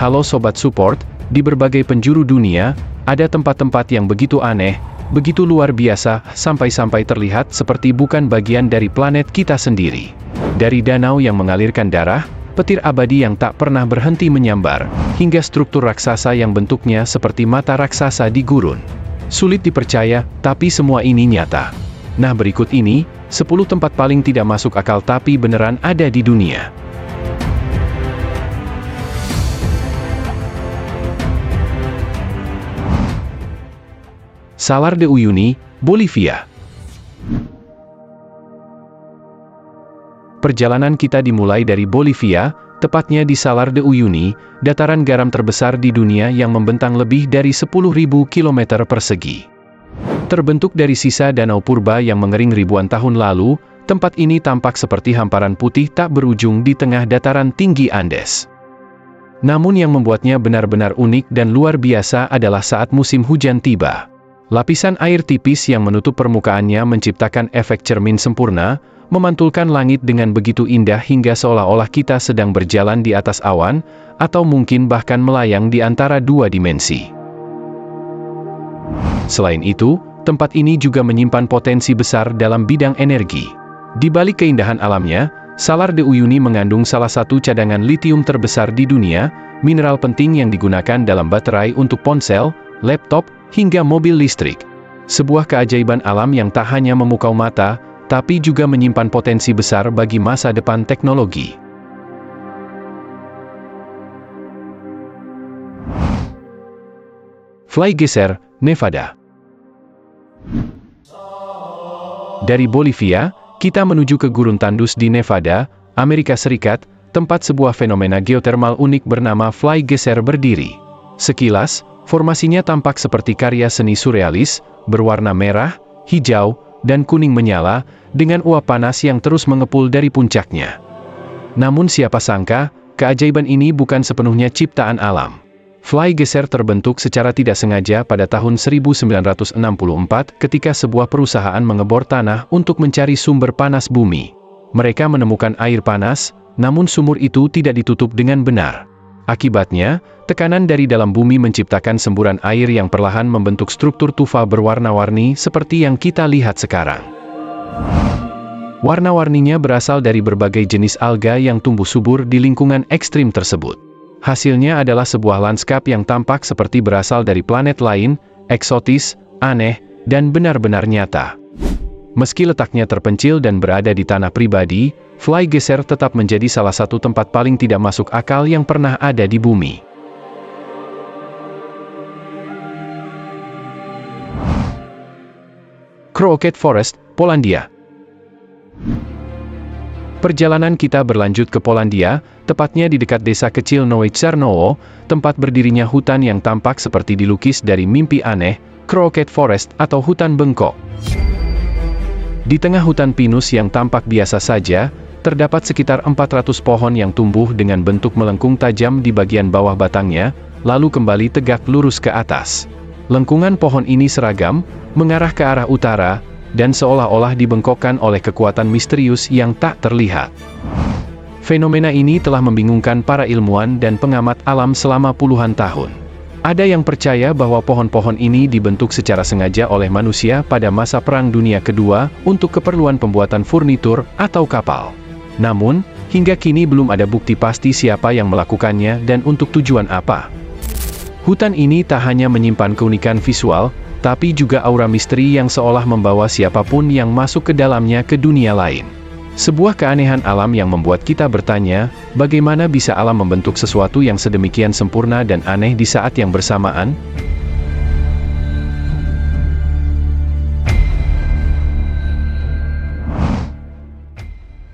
Halo Sobat Support, di berbagai penjuru dunia, ada tempat-tempat yang begitu aneh, begitu luar biasa, sampai-sampai terlihat seperti bukan bagian dari planet kita sendiri. Dari danau yang mengalirkan darah, petir abadi yang tak pernah berhenti menyambar, hingga struktur raksasa yang bentuknya seperti mata raksasa di gurun. Sulit dipercaya, tapi semua ini nyata. Nah, berikut ini, 10 tempat paling tidak masuk akal tapi beneran ada di dunia. Salar de Uyuni, Bolivia. Perjalanan kita dimulai dari Bolivia, tepatnya di Salar de Uyuni, dataran garam terbesar di dunia yang membentang lebih dari 10.000 km persegi. Terbentuk dari sisa danau purba yang mengering ribuan tahun lalu, tempat ini tampak seperti hamparan putih tak berujung di tengah dataran tinggi Andes. Namun yang membuatnya benar-benar unik dan luar biasa adalah saat musim hujan tiba. Lapisan air tipis yang menutup permukaannya menciptakan efek cermin sempurna, memantulkan langit dengan begitu indah hingga seolah-olah kita sedang berjalan di atas awan, atau mungkin bahkan melayang di antara dua dimensi. Selain itu, tempat ini juga menyimpan potensi besar dalam bidang energi. Di balik keindahan alamnya, Salar de Uyuni mengandung salah satu cadangan litium terbesar di dunia, mineral penting yang digunakan dalam baterai untuk ponsel, laptop, hingga mobil listrik. Sebuah keajaiban alam yang tak hanya memukau mata, tapi juga menyimpan potensi besar bagi masa depan teknologi. Fly Geyser, Nevada. Dari Bolivia, kita menuju ke Gurun Tandus di Nevada, Amerika Serikat, tempat sebuah fenomena geotermal unik bernama Fly Geyser berdiri. Sekilas, formasinya tampak seperti karya seni surrealis, berwarna merah, hijau, dan kuning menyala, dengan uap panas yang terus mengepul dari puncaknya. Namun siapa sangka, keajaiban ini bukan sepenuhnya ciptaan alam. Fly Geyser terbentuk secara tidak sengaja pada tahun 1964 ketika sebuah perusahaan mengebor tanah untuk mencari sumber panas bumi. Mereka menemukan air panas, namun sumur itu tidak ditutup dengan benar. Akibatnya, tekanan dari dalam bumi menciptakan semburan air yang perlahan membentuk struktur tufa berwarna-warni seperti yang kita lihat sekarang. Warna-warninya berasal dari berbagai jenis alga yang tumbuh subur di lingkungan ekstrim tersebut. Hasilnya adalah sebuah lanskap yang tampak seperti berasal dari planet lain, eksotis, aneh, dan benar-benar nyata. Meski letaknya terpencil dan berada di tanah pribadi, Fly Geyser tetap menjadi salah satu tempat paling tidak masuk akal yang pernah ada di bumi. Crooked Forest, Polandia. Perjalanan kita berlanjut ke Polandia, tepatnya di dekat desa kecil Nowe Czarnowo, tempat berdirinya hutan yang tampak seperti dilukis dari mimpi aneh, Crooked Forest atau hutan bengkok. Di tengah hutan pinus yang tampak biasa saja, terdapat sekitar 400 pohon yang tumbuh dengan bentuk melengkung tajam di bagian bawah batangnya, lalu kembali tegak lurus ke atas. Lengkungan pohon ini seragam, mengarah ke arah utara, dan seolah-olah dibengkokkan oleh kekuatan misterius yang tak terlihat. Fenomena ini telah membingungkan para ilmuwan dan pengamat alam selama puluhan tahun. Ada yang percaya bahwa pohon-pohon ini dibentuk secara sengaja oleh manusia pada masa Perang Dunia Kedua untuk keperluan pembuatan furnitur atau kapal. Namun, hingga kini belum ada bukti pasti siapa yang melakukannya dan untuk tujuan apa. Hutan ini tak hanya menyimpan keunikan visual, tapi juga aura misteri yang seolah membawa siapapun yang masuk ke dalamnya ke dunia lain. Sebuah keanehan alam yang membuat kita bertanya, bagaimana bisa alam membentuk sesuatu yang sedemikian sempurna dan aneh di saat yang bersamaan?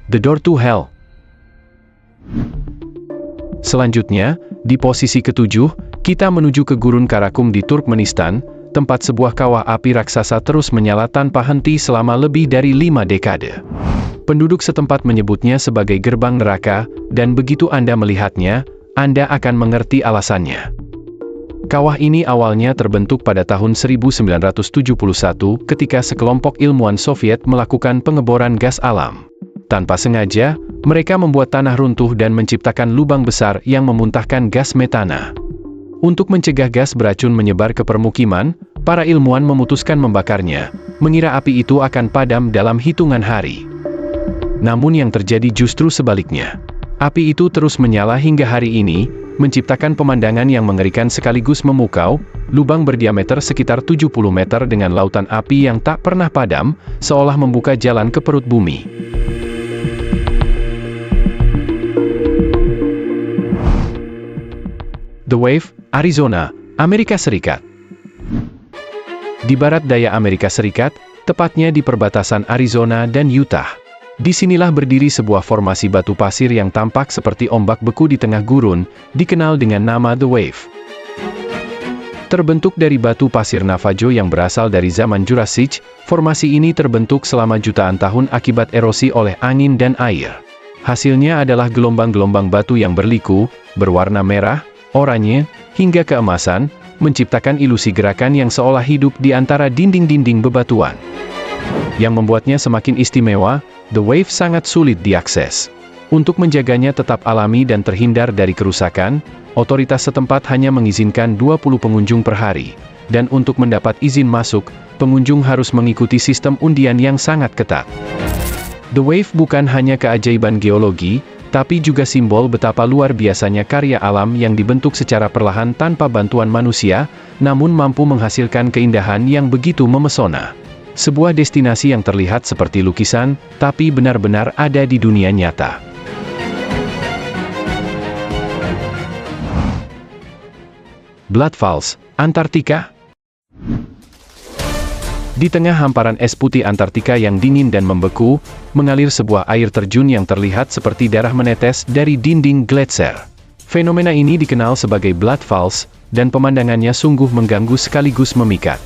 The Door to Hell. Selanjutnya, di posisi ketujuh, kita menuju ke Gurun Karakum di Turkmenistan, tempat sebuah kawah api raksasa terus menyala tanpa henti selama lebih dari 5 dekade. Penduduk setempat menyebutnya sebagai gerbang neraka, dan begitu Anda melihatnya, Anda akan mengerti alasannya. Kawah ini awalnya terbentuk pada tahun 1971 ketika sekelompok ilmuwan Soviet melakukan pengeboran gas alam. Tanpa sengaja, mereka membuat tanah runtuh dan menciptakan lubang besar yang memuntahkan gas metana. Untuk mencegah gas beracun menyebar ke permukiman, para ilmuwan memutuskan membakarnya, mengira api itu akan padam dalam hitungan hari. Namun yang terjadi justru sebaliknya. Api itu terus menyala hingga hari ini, menciptakan pemandangan yang mengerikan sekaligus memukau, lubang berdiameter sekitar 70 meter dengan lautan api yang tak pernah padam, seolah membuka jalan ke perut bumi. The Wave, Arizona, Amerika Serikat. Di barat daya Amerika Serikat, tepatnya di perbatasan Arizona dan Utah. Disinilah berdiri sebuah formasi batu pasir yang tampak seperti ombak beku di tengah gurun, dikenal dengan nama The Wave. Terbentuk dari batu pasir Navajo yang berasal dari zaman Jurassic, formasi ini terbentuk selama jutaan tahun akibat erosi oleh angin dan air. Hasilnya adalah gelombang-gelombang batu yang berliku, berwarna merah, oranye, hingga keemasan, menciptakan ilusi gerakan yang seolah hidup di antara dinding-dinding bebatuan. Yang membuatnya semakin istimewa, The Wave sangat sulit diakses. Untuk menjaganya tetap alami dan terhindar dari kerusakan, otoritas setempat hanya mengizinkan 20 pengunjung per hari. Dan untuk mendapat izin masuk, pengunjung harus mengikuti sistem undian yang sangat ketat. The Wave bukan hanya keajaiban geologi, tapi juga simbol betapa luar biasanya karya alam yang dibentuk secara perlahan tanpa bantuan manusia, namun mampu menghasilkan keindahan yang begitu memesona. Sebuah destinasi yang terlihat seperti lukisan, tapi benar-benar ada di dunia nyata. Blood Falls, Antartika. Di tengah hamparan es putih Antartika yang dingin dan membeku, mengalir sebuah air terjun yang terlihat seperti darah menetes dari dinding gletser. Fenomena ini dikenal sebagai Blood Falls, dan pemandangannya sungguh mengganggu sekaligus memikat.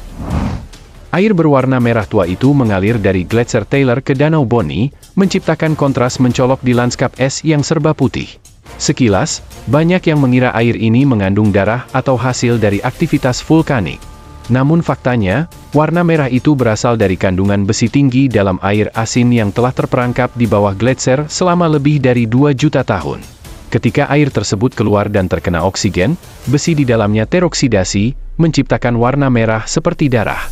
Air berwarna merah tua itu mengalir dari gletser Taylor ke Danau Bonney, menciptakan kontras mencolok di lanskap es yang serba putih. Sekilas, banyak yang mengira air ini mengandung darah atau hasil dari aktivitas vulkanik. Namun faktanya, warna merah itu berasal dari kandungan besi tinggi dalam air asin yang telah terperangkap di bawah gletser selama lebih dari 2 juta tahun. Ketika air tersebut keluar dan terkena oksigen, besi di dalamnya teroksidasi, menciptakan warna merah seperti darah.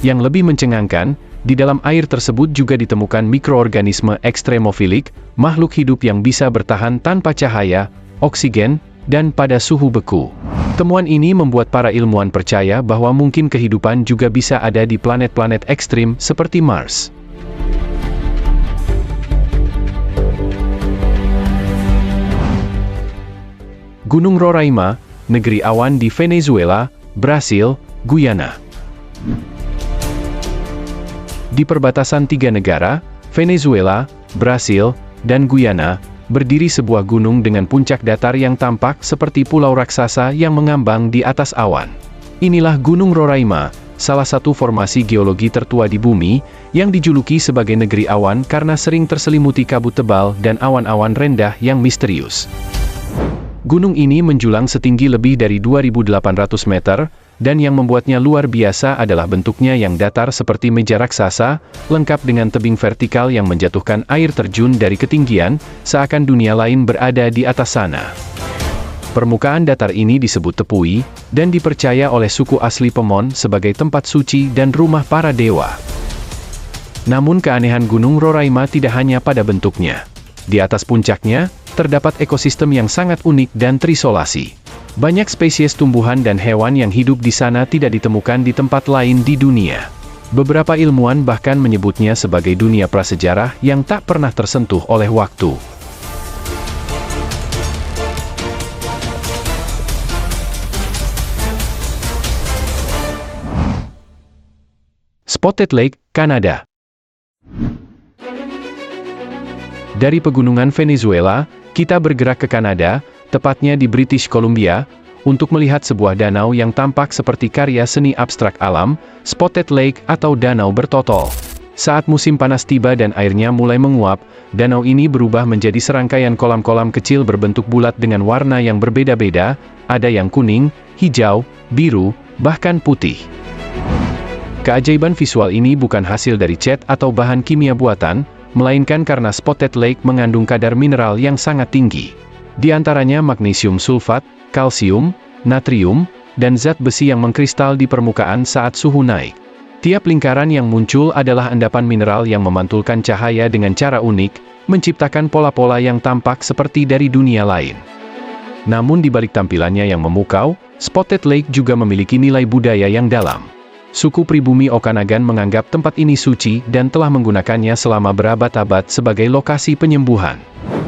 Yang lebih mencengangkan, di dalam air tersebut juga ditemukan mikroorganisme ekstremofilik, makhluk hidup yang bisa bertahan tanpa cahaya, oksigen, dan pada suhu beku. Temuan ini membuat para ilmuwan percaya bahwa mungkin kehidupan juga bisa ada di planet-planet ekstrim seperti Mars. Gunung Roraima, negeri awan di Venezuela, Brasil, Guyana. Di perbatasan 3 negara, Venezuela, Brasil, dan Guyana, berdiri sebuah gunung dengan puncak datar yang tampak seperti pulau raksasa yang mengambang di atas awan. Inilah Gunung Roraima, salah satu formasi geologi tertua di bumi, yang dijuluki sebagai negeri awan karena sering terselimuti kabut tebal dan awan-awan rendah yang misterius. Gunung ini menjulang setinggi lebih dari 2.800 meter, dan yang membuatnya luar biasa adalah bentuknya yang datar seperti meja raksasa, lengkap dengan tebing vertikal yang menjatuhkan air terjun dari ketinggian, seakan dunia lain berada di atas sana. Permukaan datar ini disebut tepui, dan dipercaya oleh suku asli Pemon sebagai tempat suci dan rumah para dewa. Namun keanehan Gunung Roraima tidak hanya pada bentuknya. Di atas puncaknya, terdapat ekosistem yang sangat unik dan terisolasi. Banyak spesies tumbuhan dan hewan yang hidup di sana tidak ditemukan di tempat lain di dunia. Beberapa ilmuwan bahkan menyebutnya sebagai dunia prasejarah yang tak pernah tersentuh oleh waktu. Spotted Lake, Kanada. Dari pegunungan Venezuela, kita bergerak ke Kanada, tepatnya di British Columbia, untuk melihat sebuah danau yang tampak seperti karya seni abstrak alam, Spotted Lake atau danau bertotol. Saat musim panas tiba dan airnya mulai menguap, danau ini berubah menjadi serangkaian kolam-kolam kecil berbentuk bulat dengan warna yang berbeda-beda, ada yang kuning, hijau, biru, bahkan putih. Keajaiban visual ini bukan hasil dari cat atau bahan kimia buatan, melainkan karena Spotted Lake mengandung kadar mineral yang sangat tinggi. Di antaranya magnesium sulfat, kalsium, natrium, dan zat besi yang mengkristal di permukaan saat suhu naik. Tiap lingkaran yang muncul adalah endapan mineral yang memantulkan cahaya dengan cara unik, menciptakan pola-pola yang tampak seperti dari dunia lain. Namun di balik tampilannya yang memukau, Spotted Lake juga memiliki nilai budaya yang dalam. Suku pribumi Okanagan menganggap tempat ini suci dan telah menggunakannya selama berabad-abad sebagai lokasi penyembuhan.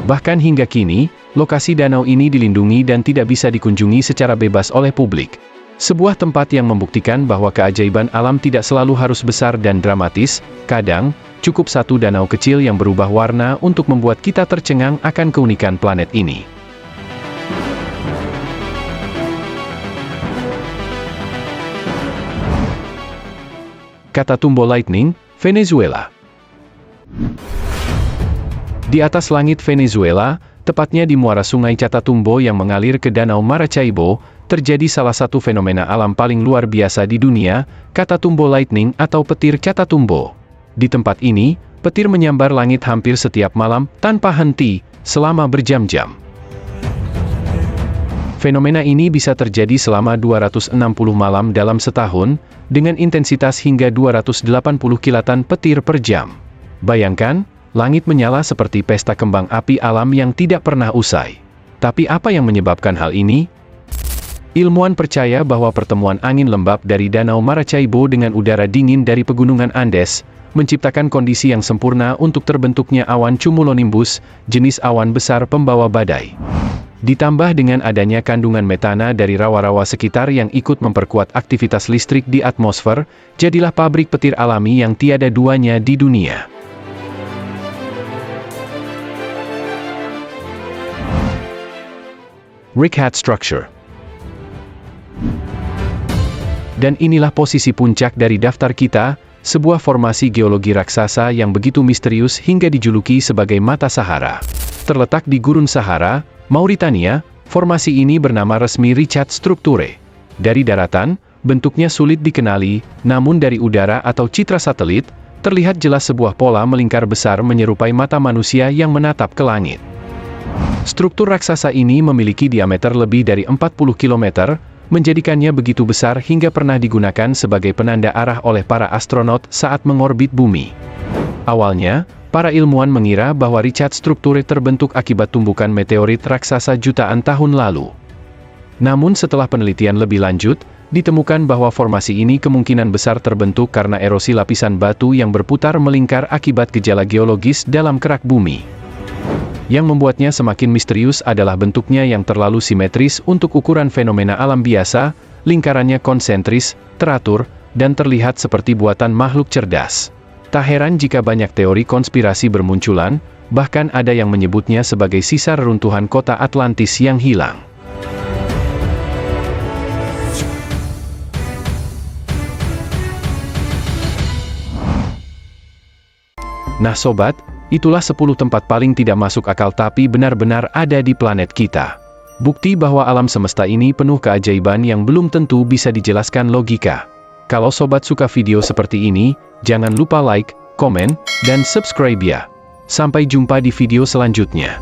Bahkan hingga kini, lokasi danau ini dilindungi dan tidak bisa dikunjungi secara bebas oleh publik. Sebuah tempat yang membuktikan bahwa keajaiban alam tidak selalu harus besar dan dramatis, kadang, cukup satu danau kecil yang berubah warna untuk membuat kita tercengang akan keunikan planet ini. Catatumbo Lightning, Venezuela. Di atas langit Venezuela, tepatnya di muara sungai Catatumbo yang mengalir ke Danau Maracaibo, terjadi salah satu fenomena alam paling luar biasa di dunia, Catatumbo Lightning atau petir Catatumbo. Di tempat ini, petir menyambar langit hampir setiap malam, tanpa henti, selama berjam-jam. Fenomena ini bisa terjadi selama 260 malam dalam setahun, dengan intensitas hingga 280 kilatan petir per jam. Bayangkan, langit menyala seperti pesta kembang api alam yang tidak pernah usai. Tapi apa yang menyebabkan hal ini? Ilmuwan percaya bahwa pertemuan angin lembab dari Danau Maracaibo dengan udara dingin dari pegunungan Andes, menciptakan kondisi yang sempurna untuk terbentuknya awan cumulonimbus, jenis awan besar pembawa badai. Ditambah dengan adanya kandungan metana dari rawa-rawa sekitar yang ikut memperkuat aktivitas listrik di atmosfer, jadilah pabrik petir alami yang tiada duanya di dunia. Rickhat Structure. Dan inilah posisi puncak dari daftar kita, sebuah formasi geologi raksasa yang begitu misterius hingga dijuluki sebagai Mata Sahara. Terletak di Gurun Sahara, Mauritania, formasi ini bernama resmi Rickhat Structure. Dari daratan, bentuknya sulit dikenali, namun dari udara atau citra satelit, terlihat jelas sebuah pola melingkar besar menyerupai mata manusia yang menatap ke langit. Struktur raksasa ini memiliki diameter lebih dari 40 km, menjadikannya begitu besar hingga pernah digunakan sebagai penanda arah oleh para astronot saat mengorbit bumi. Awalnya, para ilmuwan mengira bahwa Rickhat Structure terbentuk akibat tumbukan meteorit raksasa jutaan tahun lalu. Namun setelah penelitian lebih lanjut, ditemukan bahwa formasi ini kemungkinan besar terbentuk karena erosi lapisan batu yang berputar melingkar akibat gejala geologis dalam kerak bumi. Yang membuatnya semakin misterius adalah bentuknya yang terlalu simetris untuk ukuran fenomena alam biasa, lingkarannya konsentris, teratur, dan terlihat seperti buatan makhluk cerdas. Tak heran jika banyak teori konspirasi bermunculan, bahkan ada yang menyebutnya sebagai sisa reruntuhan kota Atlantis yang hilang. Nah sobat, itulah 10 tempat paling tidak masuk akal tapi benar-benar ada di planet kita. Bukti bahwa alam semesta ini penuh keajaiban yang belum tentu bisa dijelaskan logika. Kalau sobat suka video seperti ini, jangan lupa like, komen, dan subscribe ya. Sampai jumpa di video selanjutnya.